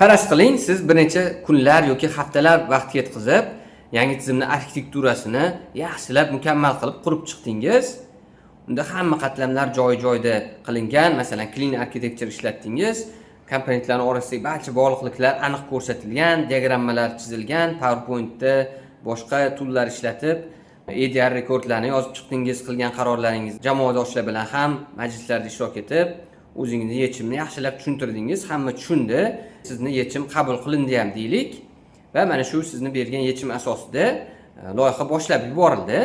Faraz qiling, siz bir necha kunlar yoki haftalar vaqt yetkazib, yangi tizimni arxitekturasini yaxshilab, mukammal qilib qurib chiqdingiz. Unda hamma qatlamlar joy-joyida qilingan, masalan, clean architecture ishlatdingiz. Komponentlarning orasidagi barcha bog'liqliklar aniq ko'rsatilgan, diagrammalar chizilgan, PowerPointda boshqa toollar ishlatib, EDR rekordlarni yozib chiqdingiz, qilgan qarorlaringiz jamoadoshlar bilan ham majlislarda ishtirok etib, o'zingizni yechimni yaxshilab tushuntirdingiz, hamma tushundi, sizni yechim qabul qilindi ham deylik va mana shu sizni bergan yechim asosida loyiha boshlab yuborildi.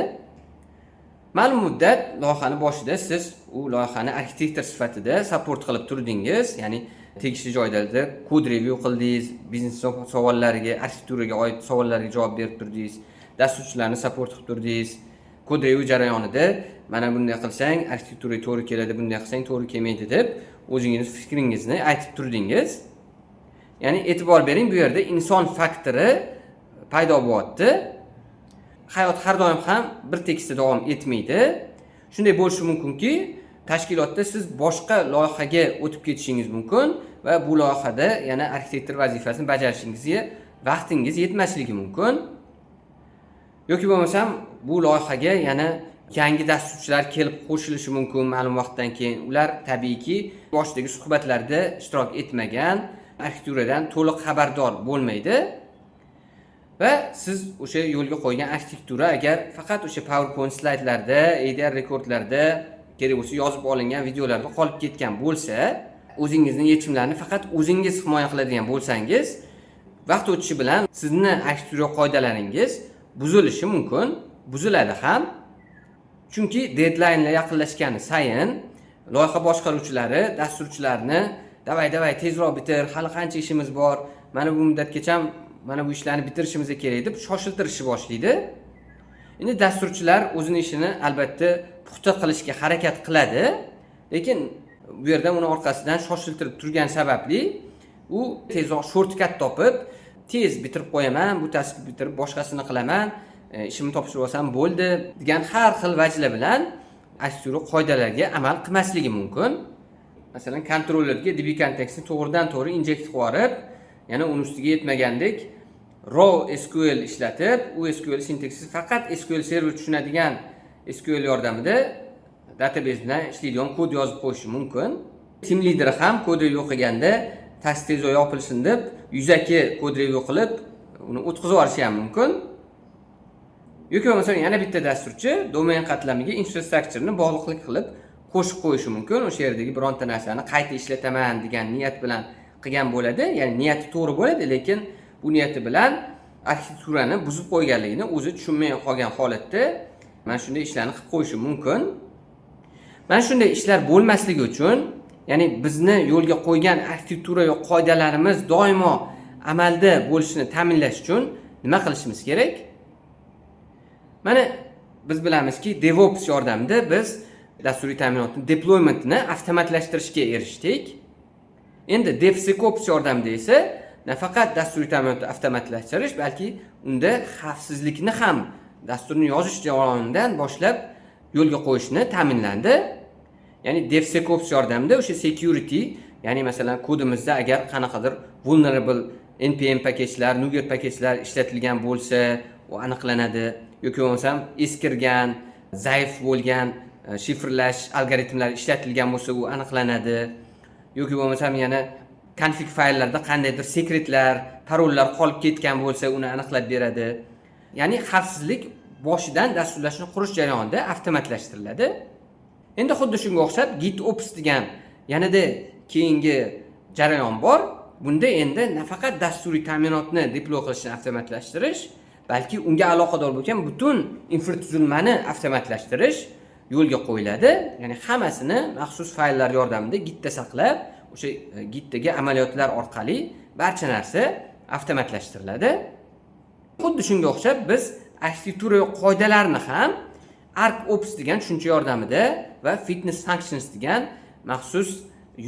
Ma'lum muddat loyihani boshida siz u loyihani arxitektor sifatida support qilib turdingiz, ya'ni tegishli joylarda kod review qildingiz, biznes savollariga, arxitekturaga oid savollarga javob berib turdingiz, dasturchilarni support qilib turdingiz. Kod review jarayonida mana bunday qilsang arxitekturaga to'g'ri keladi, bunday qilsang to'g'ri kelmaydi deb o'zingiz fikringizni aytib turdingiz. Ya'ni e'tibor bering, bu yerda inson faktori paydo bo'lyapti. Hayot har doim ham bir tekisda davom etmaydi. Shunday bo'lishi mumkinki, tashkilotda siz boshqa loyihaga o'tib ketishingiz mumkin va bu loyihada yana arxitektor vazifasini bajarishingizga vaqtingiz yetmasligi mumkin. Yoki bo'lmasam bu loyihaga yana yangi dasturchilar kelib qo'shilishi mumkin ma'lum vaqtdan keyin. Ular tabiiyki boshdagi suhbatlarda ishtirok etmagan, arxitekturadan to'liq xabardor bo'lmaydi. Va siz o'sha yo'lga qo'ygan arxitektura agar faqat o'sha PowerPoint slaydlarda, EDR rekordlarda, kerak bo'lsa yozib olingan videolarda qolib ketgan bo'lsa, o'zingizning yechimlarni faqat o'zingiz himoya qiladigan bo'lsangiz, vaqt o'tishi bilan sizni arxitektura qoidalaringiz buzilishi mumkin, buziladi ham. Chunki deadline'lar yaqinlashgani sayin loyiha boshqaruvchilari dasturchilarni davay tezroq bitir, hali qancha ishimiz bor, mana bu muddatgacha mana bu ishlarni bitirishimiz kerak deb shoshiltirishni boshlaydi. Endi dasturchilar o'zining ishini albatta puxta qilishga harakat qiladi, lekin bu yerda uni orqasidan shoshiltirib turgan sababli u tezroq shortkat topib, tez bitirib qo'yaman, bu taskni bitirib boshqasini qilaman, ishimni topshirib olsam bo'ldi degan har xil vajlar bilan arxitektura qoidalariga amal qilmasligi mumkin. Masalan, kontrollerga DB kontekstni to'g'ridan-to'g'ri injekt qilib yuborib, yana uni ustiga yetmagandek raw SQL ishlatib, u SQL sintaksisi faqat SQL server tushunadigan SQL yordamida database bilan ishlaydigan kod yozib qo'yishi mumkin. Team leader ham kod review qilganda task tezroq yopilsin deb yuzaki kod review qilib uni o'tkazib yuborishi ham mumkin. Yoki bo'lmasa yana bitta dasturchi domain qatlamiga infrastrukturni bog'liqlik qilib qo'shib qo'yishi mumkin. O'sha yerdagi bironta narsani qayta ishlataman degan niyat bilan qilgan bo'ladi. Ya'ni niyati to'g'ri bo'ladi, lekin bu niyati bilan arxitekturani buzib qo'yganligini o'zi tushunmay qolgan holatda mana shunday ishlarni qilib qo'yishi mumkin. Mana shunday ishlar bo'lmasligi uchun, ya'ni bizni yo'lga qo'ygan arxitektura va qoidalarimiz doimo amalda bo'lishini ta'minlash uchun nima qilishimiz kerak? Mana biz bilamizki, DevOps yordamida biz dasturiy ta'minotning deploymentini avtomatlashtirishga erishdik. Endi DevSecOps yordamida esa nafaqat dasturiy ta'minotni avtomatlashtirish, balki unda xavfsizlikni ham dasturni yozish jarayonidan boshlab yo'lga qo'yishni ta'minlandi. Ya'ni DevSecOps yordamida o'sha security, ya'ni masalan kodimizda agar qanaqadir vulnerable npm paketlar, NuGet paketlar ishlatilgan bo'lsa, u aniqlanadi. Yoki bo'lmasam eskirgan, zaif bo'lgan shifrlash algoritmlari ishlatilgan bo'lsa, u aniqlanadi. Yoki bo'lmasam yana config fayllarda qandaydir sekretlar, parollar qolib ketgan bo'lsa, uni aniqlab beradi. Ya'ni xavfsizlik boshidan dasturlashni qurish jarayonida avtomatlashtiriladi. Endi xuddi shunga o'xshab GitOps degan yanada keyingi jarayon bor. Bunda endi nafaqat dasturiy ta'minotni deploy qilishni avtomatlashtirish, balki unga aloqador bo'lgan butun infratuzilmani avtomatlashtirish yo'lga qo'yiladi. Ya'ni hammasini maxsus fayllar yordamida Gitda saqlab, o'sha Gitdagi amaliyotlar orqali barcha narsa avtomatlashtiriladi. Xuddi shunga o'xshab biz arxitektura qoidalarini ham ArcOps degan tushuncha yordamida va Fitness Functions degan maxsus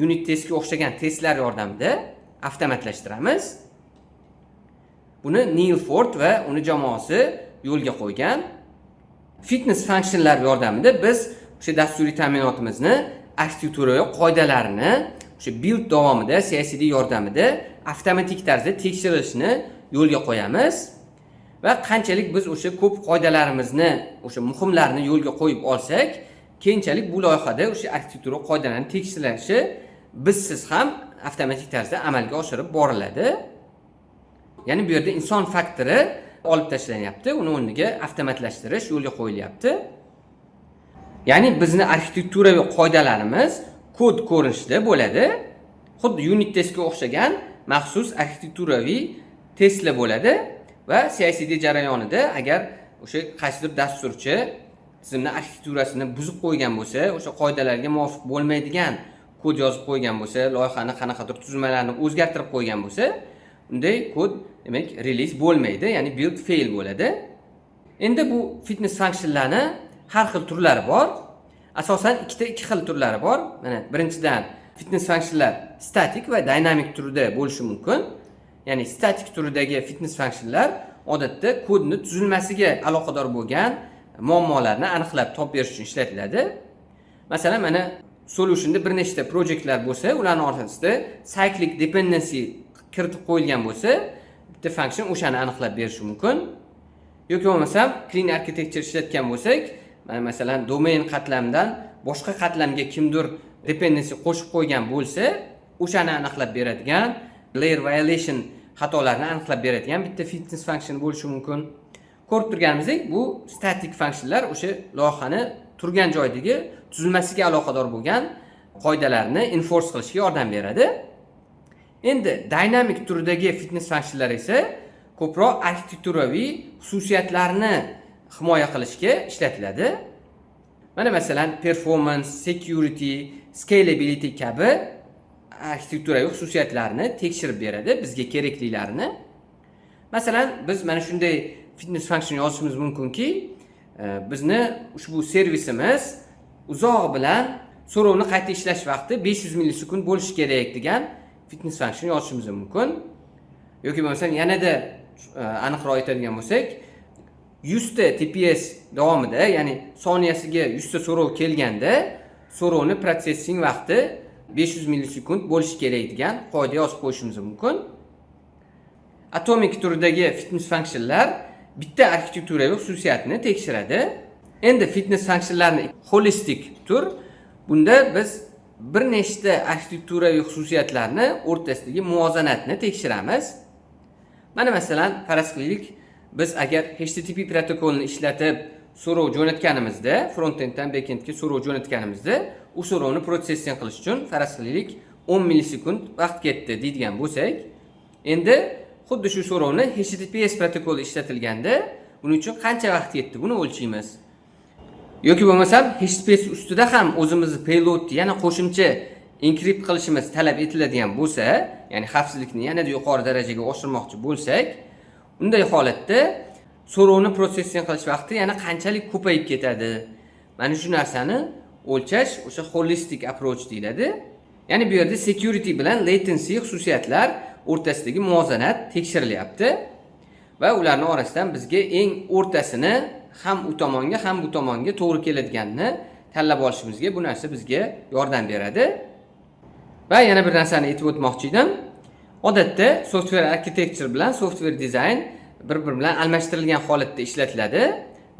unit testga o'xshagan testlar yordamida avtomatlashtiramiz. Buni Neil Ford va uni jamoasi yo'lga qo'ygan. Fitness functionlar yordamida biz o'sha dasturiy ta'minotimizni arxitektura qoidalarini o'sha build davomida CI/CD yordamida avtomatik tarzda tekshirilishni yo'lga qo'yamiz va qanchalik biz o'sha ko'p qoidalarimizni, o'sha muhimlarni yo'lga qo'yib olsak, keyinchalik bu loyihada o'sha arxitektura qoidalarini tekshirilishi bizsiz ham avtomatik tarzda amalga oshirib boriladi. Ya'ni bu yerda inson faktori olib tashlanyapti, uni o'rniga avtomatlashtirish yo'lga qo'yilyapti. Ya'ni bizni arxitekturaviy qoidalarimiz kod ko'rinishida bo'ladi. Xuddi unit testga o'xshagan maxsus arxitekturaviy testlar bo'ladi va CI/CD jarayonida agar o'sha qaysidir dasturchi tizimning arxitekturasini buzib qo'ygan bo'lsa, o'sha qoidalarga muvofiq bo'lmaydigan kod yozib qo'ygan bo'lsa, loyihani qanaqadir tuzilmalarni o'zgartirib qo'ygan bo'lsa, unday kod demak release bo'lmaydi, ya'ni build fail bo'ladi. Endi bu fitness functionlarni har xil turlari bor. Asosan ikki xil turlari bor. Mana birinchidan fitness functionlar statik va dynamic turida bo'lishi mumkin. Ya'ni statik turidagi fitness functionlar odatda kodni tuzilmasiga aloqador bo'lgan muammolarni aniqlab topib berish uchun ishlatiladi. Masalan, mana solutionda bir nechta proyektlar bo'lsa, ularning orasida cyclic dependency kiritib qo'yilgan bo'lsa, bitta function o'shani aniqlab berishi mumkin. Yoki bo'lmasam clean architecture ishlatgan bo'lsak, mana masalan domain qatlamidan boshqa qatlamga kimdir dependency qo'shib qo'ygan bo'lsa, o'shani aniqlab beradigan, layer violation xatolarni aniqlab beradigan bitta fitness function bo'lishi mumkin. Ko'rib turganimizdek, bu static functionlar o'sha loyihani turgan joydagi tuzilmasiga aloqador bo'lgan qoidalarni enforce qilishga yordam beradi. Endi dynamic turdagi fitness functionlar esa ko'proq arxitekturaviy xususiyatlarni himoya qilishga ishlatiladi. Mana masalan performance, security, scalability kabi arxitekturaviy xususiyatlarni tekshirib beradi, bizga keraklilarini. Masalan, biz mana shunday fitness function yozishimiz mumkinki, bizni ushbu servisimiz uzoq bilan so'rovni qayta ishlash vaqti 500 millisekund bo'lishi kerak degan fitness function yozishimiz mumkin. Yoki bo'lmasam yanada aniqroq aytadigan bo'lsak, 100 ta TPS davomida, ya'ni soniyasiga 100 ta so'rov kelganda, so'rovni processing vaqti 500 millisekund bo'lishi kerak degan qoida yozib qo'yishimiz mumkin. Atomic turidagi fitness functionlar bitta arxitekturaviy xususiyatni tekshiradi. Endi fitness functionlarni holistik tur. Bunda biz bir nechta arxitekturaviy xususiyatlarni o'rtasidagi muvozanatni tekshiramiz. Mana masalan, faraz qilaylik, biz agar HTTP protokolini ishlatib so'rov jo'natganimizda, frontenddan backendga so'rov jo'natganimizda, u so'rovni processing qilish uchun faraz qilaylik 10 millisekund vaqt ketdi deydigan bo'lsak, endi xuddi shu so'rovni HTTPS protokoli ishlatilganda buning uchun qancha vaqt ketdi, buni o'lchaymiz. Yoki bo'lmasam HTTPS ustida ham o'zimizni payloadni yana qo'shimcha enkript qilishimiz talab etiladigan bo'lsa, ya'ni xavfsizlikni yanada yuqori darajaga oshirmoqchi bo'lsak, unday holatda so'rovni processing qilish vaqti yana qanchalik ko'payib ketadi. Mana shu narsani o'lchash o'sha holistic approach deyiladi. Ya'ni bu yerda security bilan latency xususiyatlar o'rtasidagi muvozanat tekshirilyapti va ularning orasidan bizga eng o'rtasini ham u tomonga ham bu tomonga to'g'ri keladiganini tanlab olishimizga bu narsa bizga yordam beradi. Va yana bir narsani aytib o'tmoqchi edim. Odatda software architecture bilan software design bir-biri bilan almashtirilgan holatda ishlatiladi,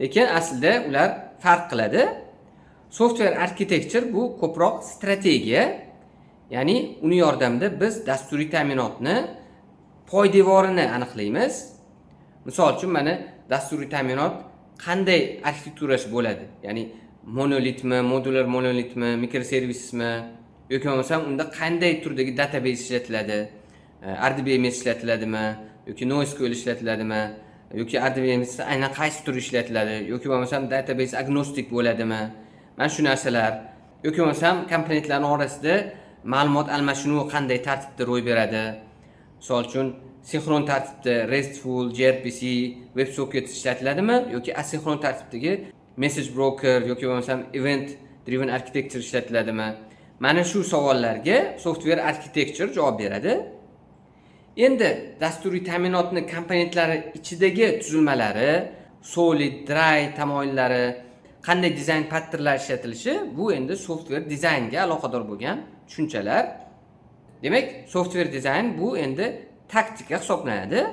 lekin aslida ular farq qiladi. Software architecture bu ko'proq strategiya, ya'ni uni yordamida biz dasturiy ta'minotni poydevorini aniqlaymiz. Misol uchun mana dasturiy ta'minot qanday arxitekturasi bo'ladi? Ya'ni monolitmi, modular monolitmi, microservismi yoki bo'lmasam unda qanday turdagi database ishlatiladi? RDBMS ishlatiladimi yoki NoSQL ishlatiladimi yoki RDBMS aynan qaysi tur ishlatiladi yoki bo'lmasam database agnostic bo'ladimi? Mana shu narsalar yoki bo'lmasam komponentlarning orasida ma'lumot almashinuvi qanday tartibda ro'y beradi? Misol uchun sinxron tartibda RESTful, gRPC, WebSocket ishlatiladimi yoki asinxron tartibdagi message broker yoki bo'lmasam event driven architecture ishlatiladimi? Mana shu savollarga software architecture javob beradi. Endi dasturiy ta'minotning komponentlari ichidagi tuzilmalari, solid, dry tamoyillari, qanday dizayn patternlar ishlatilishi, bu endi software dizaynga aloqador bo'lgan tushunchalar. Demak, software dizayn bu endi taktika hisoblanadi.